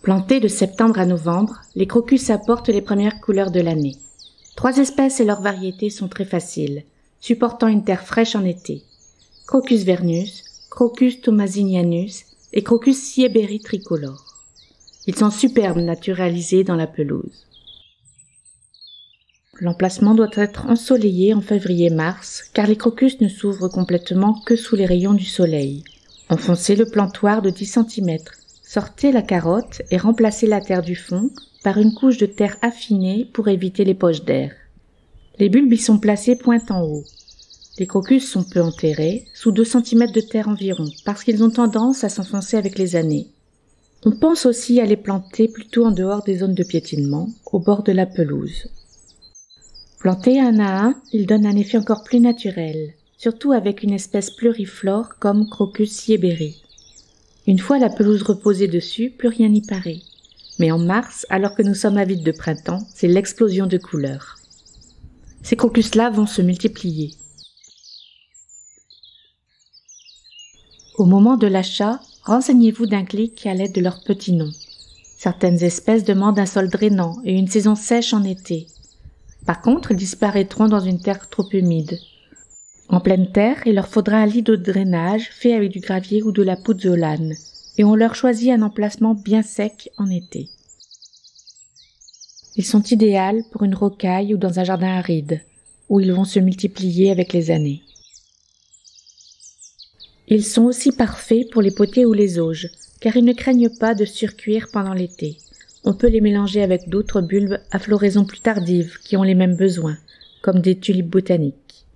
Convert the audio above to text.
Plantés de septembre à novembre, les crocus apportent les premières couleurs de l'année. 3 espèces et leurs variétés sont très faciles, supportant une terre fraîche en été. Crocus vernus, Crocus thomasinianus et Crocus sieberi tricolore. Ils sont superbes naturalisés dans la pelouse. L'emplacement doit être ensoleillé en février-mars, car les crocus ne s'ouvrent complètement que sous les rayons du soleil. Enfoncez le plantoir de 10 cm, sortez la carotte et remplacez la terre du fond par une couche de terre affinée pour éviter les poches d'air. Les bulbes y sont placés pointe en haut. Les crocus sont peu enterrés, sous 2 cm de terre environ, parce qu'ils ont tendance à s'enfoncer avec les années. On pense aussi à les planter plutôt en dehors des zones de piétinement, au bord de la pelouse. Plantés un à un, ils donnent un effet encore plus naturel, surtout avec une espèce pleuriflore comme Crocus sieberi. Une fois la pelouse reposée dessus, plus rien n'y paraît. Mais en mars, alors que nous sommes avides de printemps, c'est l'explosion de couleurs. Ces crocus-là vont se multiplier. Au moment de l'achat, renseignez-vous d'un clic à l'aide de leur petit nom. Certaines espèces demandent un sol drainant et une saison sèche en été. Par contre, ils disparaîtront dans une terre trop humide. En pleine terre, il leur faudra un lit de drainage fait avec du gravier ou de la pouzzolane, et on leur choisit un emplacement bien sec en été. Ils sont idéaux pour une rocaille ou dans un jardin aride, où ils vont se multiplier avec les années. Ils sont aussi parfaits pour les potées ou les auges, car ils ne craignent pas de surcuire pendant l'été. On peut les mélanger avec d'autres bulbes à floraison plus tardive qui ont les mêmes besoins, comme des tulipes botaniques.